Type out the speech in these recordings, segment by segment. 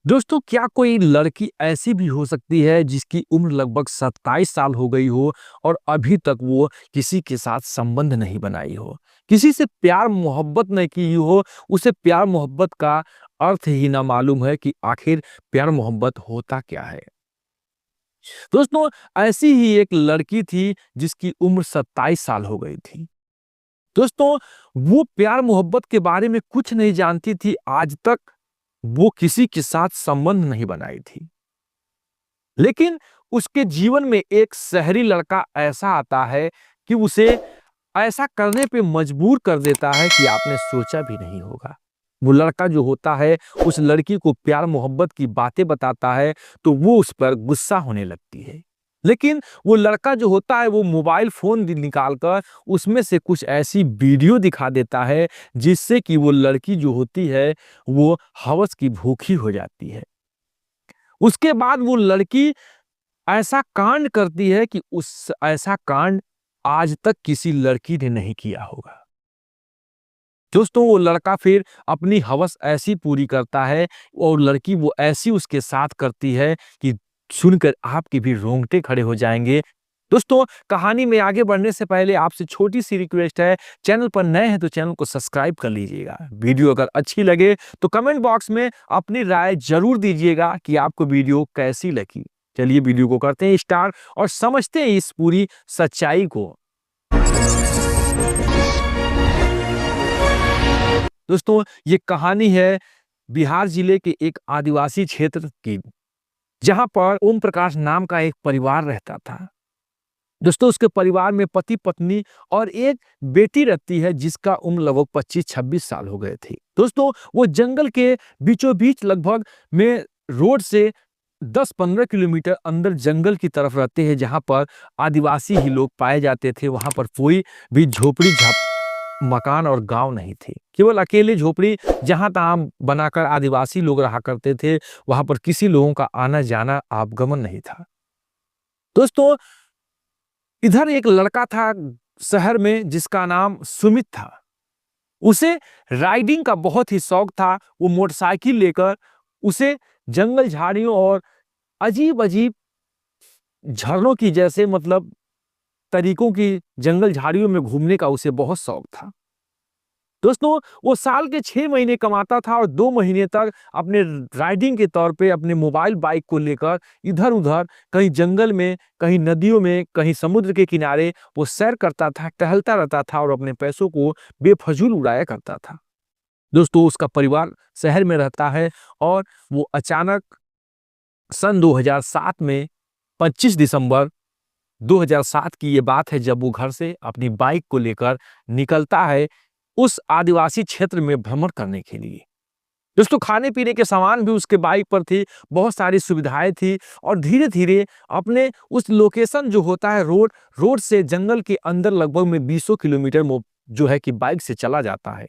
दोस्तों, क्या कोई लड़की ऐसी भी हो सकती है जिसकी उम्र लगभग 27 साल हो गई हो और अभी तक वो किसी के साथ संबंध नहीं बनाई हो, किसी से प्यार मोहब्बत नहीं की हो, उसे प्यार मोहब्बत का अर्थ ही ना मालूम है कि आखिर प्यार मोहब्बत होता क्या है। दोस्तों, ऐसी ही एक लड़की थी जिसकी उम्र 27 साल हो गई थी। दोस्तों, वो प्यार मोहब्बत के बारे में कुछ नहीं जानती थी, आज तक वो किसी के साथ संबंध नहीं बनाई थी। लेकिन उसके जीवन में एक शहरी लड़का ऐसा आता है कि उसे ऐसा करने पे मजबूर कर देता है कि आपने सोचा भी नहीं होगा। वो लड़का जो होता है उस लड़की को प्यार मोहब्बत की बातें बताता है तो वो उस पर गुस्सा होने लगती है। लेकिन वो लड़का जो होता है वो मोबाइल फोन निकाल कर उसमें से कुछ ऐसी वीडियो दिखा देता है जिससे कि वो लड़की जो होती है वो हवस की भूखी हो जाती है। उसके बाद वो लड़की ऐसा कांड करती है कि उस ऐसा कांड आज तक किसी लड़की ने नहीं किया होगा। दोस्तों, वो लड़का फिर अपनी हवस ऐसी पूरी करता है और लड़की वो ऐसी उसके साथ करती है कि सुनकर आपके भी रोंगटे खड़े हो जाएंगे। दोस्तों, कहानी में आगे बढ़ने से पहले आपसे छोटी सी रिक्वेस्ट है, चैनल पर नए हैं तो चैनल को सब्सक्राइब कर लीजिएगा। वीडियो अगर अच्छी लगे तो कमेंट बॉक्स में अपनी राय जरूर दीजिएगा कि आपको वीडियो कैसी लगी। चलिए वीडियो को करते हैं स्टार्ट और समझते हैं इस पूरी सच्चाई को। दोस्तों, ये कहानी है बिहार जिले के एक आदिवासी क्षेत्र की, जहां पर ओम प्रकाश नाम का एक परिवार रहता था। दोस्तों, उसके परिवार में पति पत्नी और एक बेटी रहती है जिसका उम्र लगभग 25-26 साल हो गए थे। दोस्तों, वो जंगल के बीचों बीच लगभग में रोड से 10-15 किलोमीटर अंदर जंगल की तरफ रहते हैं, जहां पर आदिवासी ही लोग पाए जाते थे। वहां पर कोई भी झोपड़ी मकान और गांव नहीं थे, केवल अकेले झोपड़ी जहां तहां बनाकर आदिवासी लोग रहा करते थे। वहां पर किसी लोगों का आना जाना आवागमन नहीं था। दोस्तों, इधर एक लड़का था शहर में जिसका नाम सुमित था। उसे राइडिंग का बहुत ही शौक था। वो मोटरसाइकिल लेकर उसे जंगल झाड़ियों और अजीब अजीब झरनों की जैसे मतलब तरीकों की जंगल झाड़ियों में घूमने का उसे बहुत शौक था। दोस्तों, वो साल के 6 महीने कमाता था और 2 महीने तक अपने राइडिंग के तौर पे अपने मोबाइल बाइक को लेकर इधर उधर कहीं जंगल में, कहीं नदियों में, कहीं समुद्र के किनारे वो सैर करता था, टहलता रहता था और अपने पैसों को बेफजूल उड़ाया करता था। दोस्तों, उसका परिवार शहर में रहता है और वो अचानक सन 2007 में 25 दिसंबर 2007 की ये बात है, जब वो घर से अपनी बाइक को लेकर निकलता है उस आदिवासी क्षेत्र में भ्रमण करने के लिए। दोस्तों, खाने पीने के सामान भी उसके बाइक पर थी, बहुत सारी सुविधाएं थी और धीरे धीरे अपने उस लोकेशन जो होता है रोड से जंगल के अंदर लगभग में 20 किलोमीटर जो है कि बाइक से चला जाता है।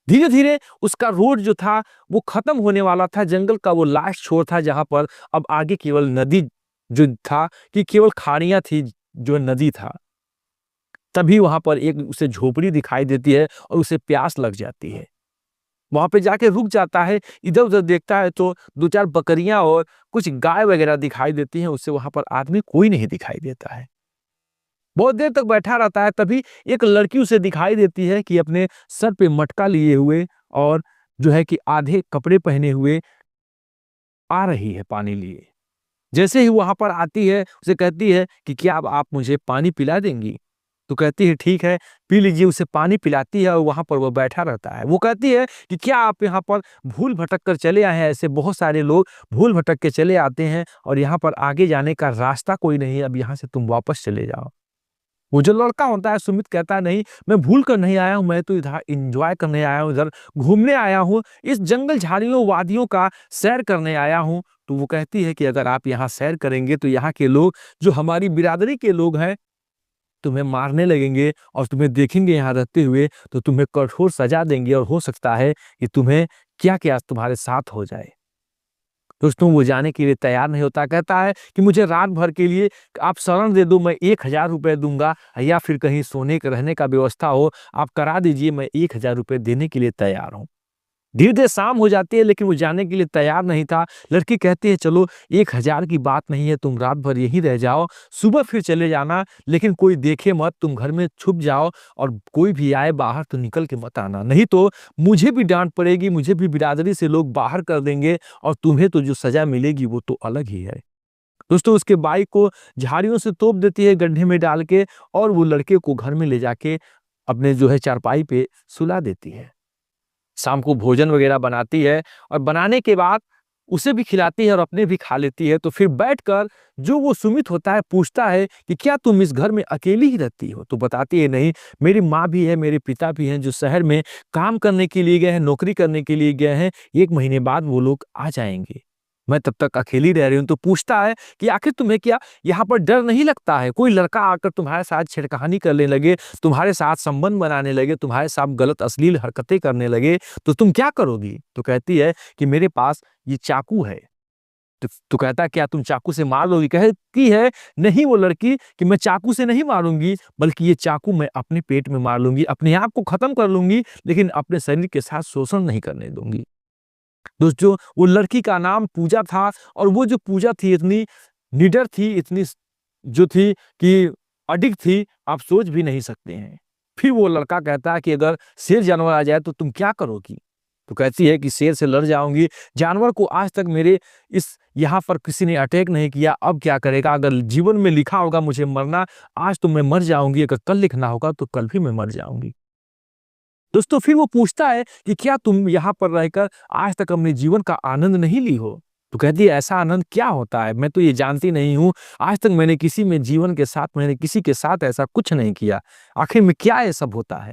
धीरे धीरे उसका रोड जो था वो खत्म होने वाला था। जंगल का वो लास्ट छोर था जहां पर अब आगे केवल नदी जो था कि केवल खाड़ियां थी, जो नदी था। तभी वहां पर एक उसे झोपड़ी दिखाई देती है और उसे प्यास लग जाती है। वहां पे जाके रुक जाता है, इधर उधर देखता है तो 2-4 बकरियां और कुछ गाय वगैरह दिखाई देती हैं। उससे वहां पर आदमी कोई नहीं दिखाई देता है। बहुत देर तक बैठा रहता है, तभी एक लड़की उसे दिखाई देती है कि अपने सर पे मटका लिए हुए और जो है कि आधे कपड़े पहने हुए आ रही है पानी लिए। जैसे ही वहां पर आती है उसे कहती है कि क्या अब आप मुझे पानी पिला देंगी? तो कहती है ठीक है, पी लीजिए। उसे पानी पिलाती है और वहां पर वो बैठा रहता है। वो कहती है कि क्या आप यहाँ पर भूल भटक कर चले आए हैं? ऐसे बहुत सारे लोग भूल भटक के चले आते हैं और यहाँ पर आगे जाने का रास्ता कोई नहीं है, अब यहाँ से तुम वापस चले जाओ। वो जो लड़का होता है सुमित कहता है नहीं, मैं भूल कर नहीं आया हूँ, मैं तो इधर एंजॉय करने आया हूँ, इधर घूमने आया हूँ, इस जंगल झाड़ियों वादियों का सैर करने आया हूँ। तो वो कहती है कि अगर आप यहाँ सैर करेंगे तो यहाँ के लोग जो हमारी बिरादरी के लोग हैं तुम्हें मारने लगेंगे और तुम्हें देखेंगे यहाँ रहते हुए तो तुम्हें कठोर सजा देंगे और हो सकता है कि तुम्हें क्या क्या तुम्हारे साथ हो जाए। दोस्तों, वो जाने के लिए तैयार नहीं होता। कहता है कि मुझे रात भर के लिए आप शरण दे दो, मैं 1000 रुपये दूंगा, या फिर कहीं सोने के रहने का व्यवस्था हो आप करा दीजिए, मैं 1000 रुपये देने के लिए तैयार हूँ। धीरे धीरे शाम हो जाती है, लेकिन वो जाने के लिए तैयार नहीं था। लड़की कहती है चलो 1000 की बात नहीं है, तुम रात भर यहीं रह जाओ, सुबह फिर चले जाना, लेकिन कोई देखे मत, तुम घर में छुप जाओ और कोई भी आए बाहर तो निकल के मत आना, नहीं तो मुझे भी डांट पड़ेगी, मुझे भी बिरादरी से लोग बाहर कर देंगे और तुम्हें तो जो सजा मिलेगी वो तो अलग ही है। दोस्तों उसके बाइक को झाड़ियों से तोप देती है गड्ढे में डाल के, और वो लड़के को घर में ले जाके अपने जो है चारपाई पे सुला देती है। शाम को भोजन वगैरह बनाती है और बनाने के बाद उसे भी खिलाती है और अपने भी खा लेती है। तो फिर बैठकर जो वो सुमित होता है पूछता है कि क्या तुम इस घर में अकेली ही रहती हो? तो बताती है नहीं, मेरी माँ भी है, मेरे पिता भी हैं जो शहर में काम करने के लिए गए हैं, नौकरी करने के लिए गए हैं, 1 महीने बाद वो लोग आ जाएंगे, मैं तब तक अकेली रह रही हूँ। तो पूछता है कि आखिर तुम्हें क्या यहाँ पर डर नहीं लगता है? कोई लड़का आकर तुम्हारे साथ छेड़खानी करने लगे, तुम्हारे साथ संबंध बनाने लगे, तुम्हारे साथ गलत अश्लील हरकतें करने लगे, तो तुम क्या करोगी? तो कहती है कि मेरे पास ये चाकू है। तो कहता है क्या तुम चाकू से मार लोगी? कहती है नहीं वो लड़की कि मैं चाकू से नहीं मारूंगी, बल्कि ये चाकू मैं अपने पेट में मार लूंगी, अपने आप को खत्म कर लूंगी, लेकिन अपने शरीर के साथ शोषण नहीं करने दूंगी। दोस्तों वो लड़की का नाम पूजा था, और वो जो पूजा थी इतनी निडर थी, इतनी जो थी कि अडिग थी, आप सोच भी नहीं सकते हैं। फिर वो लड़का कहता है कि अगर शेर जानवर आ जाए तो तुम क्या करोगी? तो कहती है कि शेर से लड़ जाऊंगी, जानवर को आज तक मेरे इस यहाँ पर किसी ने अटैक नहीं किया, अब क्या करेगा? अगर जीवन में लिखा होगा मुझे मरना, आज तो मैं मर जाऊंगी, अगर कल लिखना होगा तो कल भी मैं मर जाऊंगी। दोस्तों फिर वो पूछता है कि क्या तुम यहाँ पर रहकर आज तक अपने जीवन का आनंद नहीं ली हो? तो कहती है ऐसा आनंद क्या होता है, मैं तो ये जानती नहीं हूँ, आज तक मैंने किसी में जीवन के साथ मैंने किसी के साथ ऐसा कुछ नहीं किया, आखिर में क्या ये सब होता है?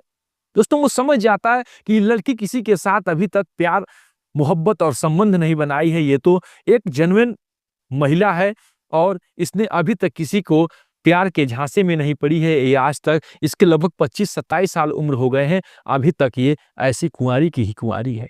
दोस्तों वो समझ जाता है कि लड़की किसी के साथ अभी तक प्यार मोहब्बत और संबंध नहीं बनाई है, ये तो एक जेन्युइन महिला है और इसने अभी तक किसी को प्यार के झांसे में नहीं पड़ी है। ये आज तक इसके लगभग 25-27 साल उम्र हो गए हैं, अभी तक ये ऐसी कुंवारी की ही कुंवारी है।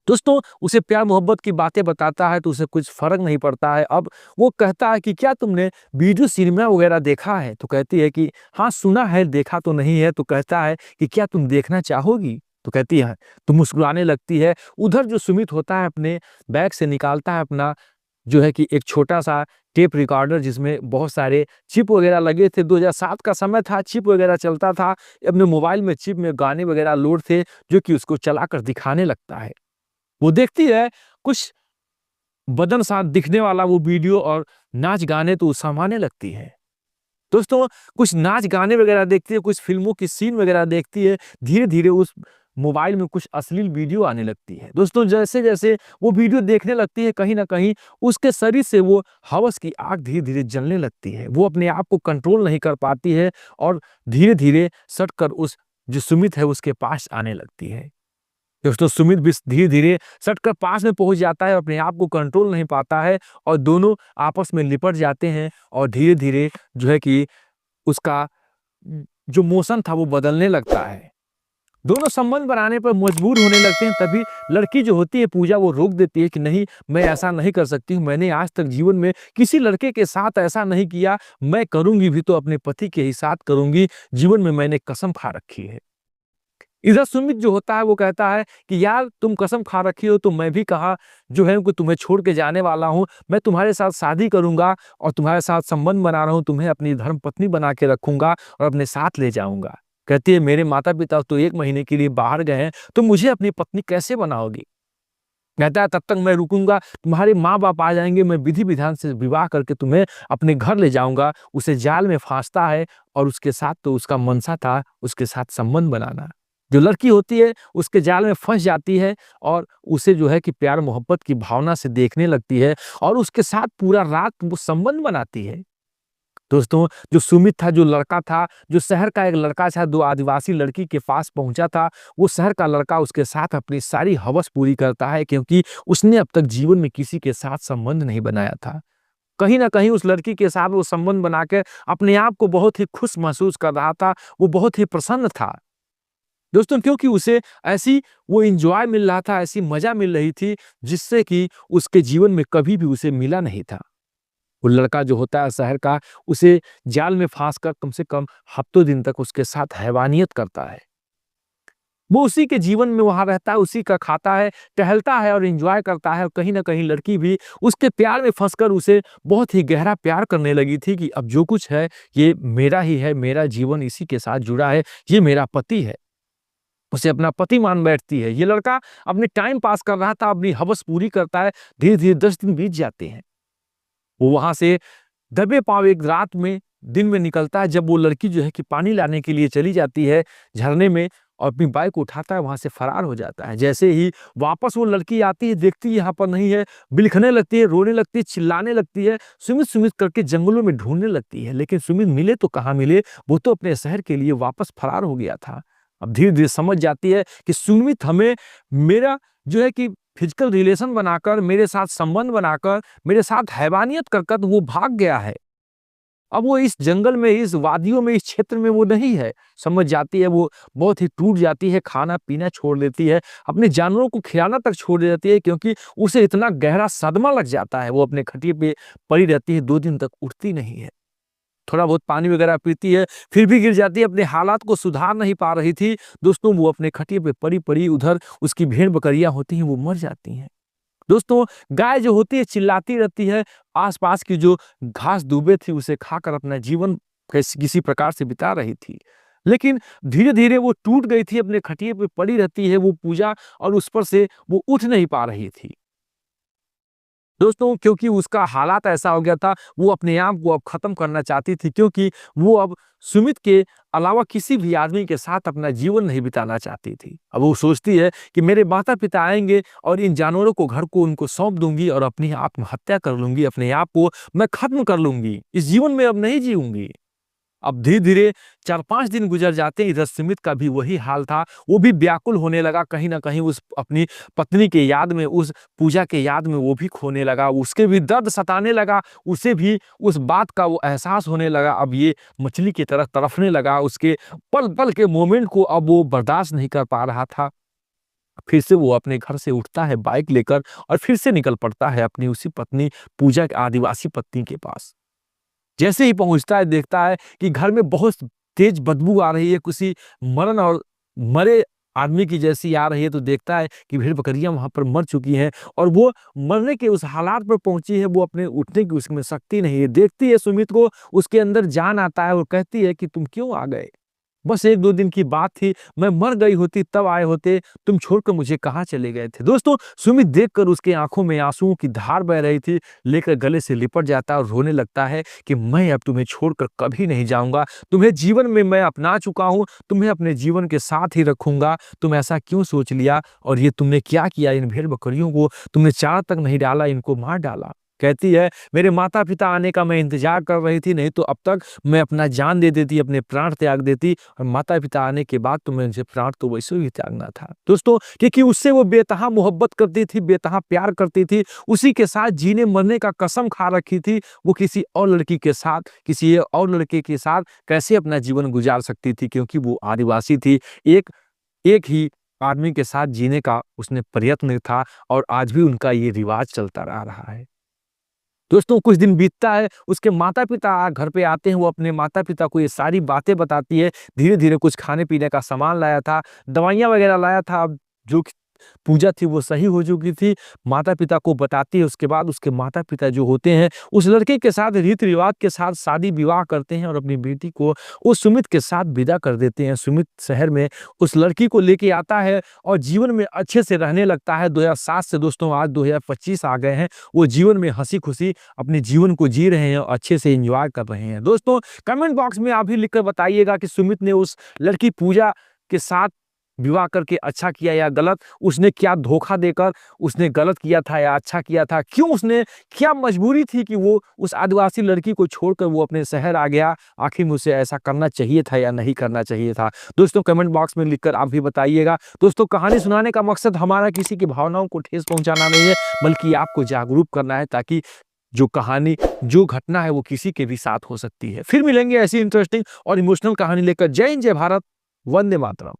दोस्तों उसे प्यार मोहब्बत की बातें बताता है तो उसे कुछ फर्क नहीं पड़ता है। अब वो कहता है कि क्या तुमने वीडियो सिनेमा वगैरह देखा है? तो कहती है कि हाँ सुना है, देखा तो नहीं है। तो कहता है कि क्या तुम देखना चाहोगी? तो कहती है, तो मुस्कुराने लगती है। उधर जो सुमित होता है अपने बैग से निकालता है अपना जो है कि एक छोटा-सा टेप रिकॉर्डर जिसमें बहुत सारे चिप वगैरह लगे थे। 2007 का समय था, चिप वगैरह चलता था। अपने मोबाइल में चिप में गाने वगैरह लोड थे, जो कि उसको चलाकर दिखाने लगता है। वो देखती है कुछ बदन साथ दिखने वाला वो वीडियो और नाच गाने तो समाने लगती है। दोस्तों कुछ नाच गाने वगैरह देखती है, कुछ फिल्मों की सीन वगैरह देखती है, धीरे-धीरे उस मोबाइल में कुछ अश्लील वीडियो आने लगती है। दोस्तों जैसे-जैसे वो वीडियो देखने लगती है, कहीं न कहीं उसके शरीर से वो हवस की आग धीरे-धीरे जलने लगती है। वो अपने आप को कंट्रोल नहीं कर पाती है और धीरे-धीरे सटकर उस जो सुमित है उसके पास आने लगती है। दोस्तों सुमित भी धीरे-धीरे सटकर पास में पहुँच जाता है, अपने आप को कंट्रोल नहीं पाता है और दोनों आपस में लिपट जाते हैं और धीरे-धीरे जो है कि उसका जो मोशन था वो बदलने लगता है। दोनों संबंध बनाने पर मजबूर होने लगते हैं, तभी लड़की जो होती है पूजा वो रोक देती है कि नहीं मैं ऐसा नहीं कर सकती हूँ, मैंने आज तक जीवन में किसी लड़के के साथ ऐसा नहीं किया, मैं करूँगी भी तो अपने पति के ही साथ करूँगी, जीवन में मैंने कसम खा रखी है। इधर सुमित जो होता है वो कहता है कि यार तुम कसम खा रखी हो तो मैं भी कहा जो है कि तुम्हें छोड़ के जाने वाला हूँ, मैं तुम्हारे साथ शादी करूंगा और तुम्हारे साथ संबंध बना रहा हूँ, तुम्हें अपनी धर्म पत्नी बना के रखूंगा और अपने साथ ले जाऊंगा। कहती है मेरे माता पिता तो 1 महीने के लिए बाहर गए हैं, तो मुझे अपनी पत्नी कैसे बनाओगी? कहता है तब तक मैं रुकूंगा, तुम्हारे माँ बाप आ जाएंगे, मैं विधि विधान से विवाह करके तुम्हें अपने घर ले जाऊंगा। उसे जाल में फांसता है और उसके साथ तो उसका मनसा था उसके साथ संबंध बनाना। जो लड़की होती है उसके जाल में फंस जाती है और उसे जो है कि प्यार मोहब्बत की भावना से देखने लगती है और उसके साथ पूरा रात वो संबंध बनाती है। दोस्तों जो सुमित था, जो लड़का था, जो शहर का एक लड़का था, 2 आदिवासी लड़की के पास पहुंचा था, वो शहर का लड़का उसके साथ अपनी सारी हवस पूरी करता है क्योंकि उसने अब तक जीवन में किसी के साथ संबंध नहीं बनाया था। कहीं न कहीं उस लड़की के साथ वो संबंध बना के अपने आप को बहुत ही खुश महसूस कर रहा था, वो बहुत ही प्रसन्न था। दोस्तों क्योंकि उसे ऐसी वो एन्जॉय मिल रहा था, ऐसी मज़ा मिल रही थी, जिससे कि उसके जीवन में कभी भी उसे मिला नहीं था। वो लड़का जो होता है शहर का, उसे जाल में फांस कर कम से कम हफ्तों दिन तक उसके साथ हैवानियत करता है। वो उसी के जीवन में वहां रहता है, उसी का खाता है, टहलता है और एंजॉय करता है। और कहीं ना कहीं लड़की भी उसके प्यार में फंसकर उसे बहुत ही गहरा प्यार करने लगी थी कि अब जो कुछ है ये मेरा ही है, मेरा जीवन इसी के साथ जुड़ा है, ये मेरा पति है। उसे अपना पति मान बैठती है। ये लड़का अपने टाइम पास कर रहा था, अपनी हवस पूरी करता है। धीरे धीरे 10 दिन बीत जाते हैं। वो वहां से दबे पांव एक रात में दिन में निकलता है, जब वो लड़की जो है कि पानी लाने के लिए चली जाती है झरने में, और अपनी बाइक उठाता है, वहां से फरार हो जाता है। जैसे ही वापस वो लड़की आती है, देखती है यहाँ पर नहीं है, बिलखने लगती है, रोने लगती है, चिल्लाने लगती है, सुमित सुमित करके जंगलों में ढूंढने लगती है। लेकिन सुमित मिले तो कहाँ मिले, वो तो अपने शहर के लिए वापस फरार हो गया था। अब धीरे धीरे समझ जाती है कि सुमित हमें मेरा जो है कि फिजिकल रिलेशन बनाकर, मेरे साथ संबंध बनाकर, मेरे साथ हैवानियत कर वो भाग गया है। अब वो इस जंगल में, इस वादियों में, इस क्षेत्र में वो नहीं है। समझ जाती है, वो बहुत ही टूट जाती है, खाना पीना छोड़ देती है, अपने जानवरों को खिलाना तक छोड़ देती है, क्योंकि उसे इतना गहरा सदमा लग जाता है। वो अपने खटिए पे पड़ी रहती है, 2 दिन तक उठती नहीं है। थोड़ा बहुत पानी वगैरह पीती है, फिर भी गिर जाती है, अपने हालात को सुधार नहीं पा रही थी। दोस्तों, वो अपने खटिए पे पड़ी पड़ी उधर उसकी भेड़ बकरियां होती हैं, वो मर जाती हैं। दोस्तों, गाय जो होती है चिल्लाती रहती है, आसपास की जो घास दूबे थी उसे खाकर अपना जीवन किसी प्रकार से बिता रही थी। लेकिन धीरे धीरे वो टूट गई थी, अपने खटिए पे पड़ी रहती है वो पूजा, और उस पर से वो उठ नहीं पा रही थी। दोस्तों, क्योंकि उसका हालात ऐसा हो गया था, वो अपने आप को अब खत्म करना चाहती थी, क्योंकि वो अब सुमित के अलावा किसी भी आदमी के साथ अपना जीवन नहीं बिताना चाहती थी। अब वो सोचती है कि मेरे माता पिता आएंगे और इन जानवरों को, घर को उनको सौंप दूंगी और अपनी आत्महत्या कर लूंगी, अपने आप को मैं खत्म कर लूंगी, इस जीवन में अब नहीं जीऊंगी। अब धीरे धीरे 4-5 दिन गुजर जाते हैं। इधर सुमित का भी वही हाल था, वो भी व्याकुल होने लगा, कहीं ना कहीं उस अपनी पत्नी के याद में, उस पूजा के याद में वो भी खोने लगा। उसके भी दर्द सताने लगा, उसे भी उस बात का वो एहसास होने लगा। अब ये मछली की तरह तड़फने लगा, उसके पल पल के मोमेंट को अब वो बर्दाश्त नहीं कर पा रहा था। फिर से वो अपने घर से उठता है बाइक लेकर और फिर से निकल पड़ता है अपनी उसी पत्नी पूजा के, आदिवासी पत्नी के पास। जैसे ही पहुंचता है, देखता है कि घर में बहुत तेज बदबू आ रही है, किसी मरण और मरे आदमी की जैसी आ रही है। तो देखता है कि भेड़ बकरियां वहां पर मर चुकी हैं और वो मरने के उस हालात पर पहुंची है, वो अपने उठने की उसमें शक्ति नहीं है। देखती है सुमित को, उसके अंदर जान आता है और कहती है कि तुम क्यों आ गए, बस 1-2 दिन की बात थी, मैं मर गई होती तब आए होते, तुम छोड़कर मुझे कहाँ चले गए थे। दोस्तों, सुमित देखकर उसके आंखों में आंसुओं की धार बह रही थी, लेकर गले से लिपट जाता है और रोने लगता है कि मैं अब तुम्हें छोड़कर कभी नहीं जाऊंगा, तुम्हें जीवन में मैं अपना चुका हूं, तुम्हें अपने जीवन के साथ ही रखूंगा। तुम ऐसा क्यों सोच लिया, और ये तुमने क्या किया, इन भेड़ बकरियों को तुमने चारा तक नहीं डाला, इनको मार डाला। कहती है, मेरे माता पिता आने का मैं इंतजार कर रही थी, नहीं तो अब तक मैं अपना जान दे देती, अपने प्राण त्याग देती, और माता पिता आने के बाद तो मुझे प्राण तो वैसे ही त्यागना था। दोस्तों, क्योंकि उससे वो बेतहा मोहब्बत करती थी, बेतहा प्यार करती थी, उसी के साथ जीने मरने का कसम खा रखी थी। वो किसी और लड़की के साथ, किसी और लड़के के साथ कैसे अपना जीवन गुजार सकती थी, क्योंकि वो आदिवासी थी। एक ही आदमी के साथ जीने का उसने प्रयत्न था, और आज भी उनका ये रिवाज चलता आ रहा है। दोस्तों, कुछ दिन बीतता है, उसके माता पिता घर पे आते हैं, वो अपने माता पिता को ये सारी बातें बताती है। धीरे धीरे कुछ खाने पीने का सामान लाया था, दवाइयाँ वगैरह लाया था, अब जो पूजा थी वो सही हो चुकी थी। माता पिता को बताती है, उसके बाद उसके माता पिता जो होते हैं उस लड़के के साथ रीति रिवाज के साथ शादी विवाह करते हैं और अपनी बेटी को उस सुमित के साथ विदा कर देते हैं। सुमित शहर में उस लड़की को लेके आता है और जीवन में अच्छे से रहने लगता है। 2007 से दोस्तों आज 2025 आ गए हैं, वो जीवन में हंसी खुशी अपने जीवन को जी रहे हैं और अच्छे से एंजॉय कर रहे हैं। दोस्तों, कमेंट बॉक्स में आप भी लिखकर बताइएगा कि सुमित ने उस लड़की पूजा के साथ विवाह करके अच्छा किया या गलत, उसने क्या धोखा देकर उसने गलत किया था या अच्छा किया था, क्यों उसने, क्या मजबूरी थी कि वो उस आदिवासी लड़की को छोड़कर वो अपने शहर आ गया, आखिर में उसे ऐसा करना चाहिए था या नहीं करना चाहिए था। दोस्तों, कमेंट बॉक्स में लिखकर आप भी बताइएगा। दोस्तों, कहानी सुनाने का मकसद हमारा किसी की भावनाओं को ठेस पहुंचाना नहीं है, बल्कि आपको जागरूक करना है, ताकि जो कहानी, जो घटना है वो किसी के भी साथ हो सकती है। फिर मिलेंगे ऐसी इंटरेस्टिंग और इमोशनल कहानी लेकर। जय हिंद, जय भारत, वंदे मातरम।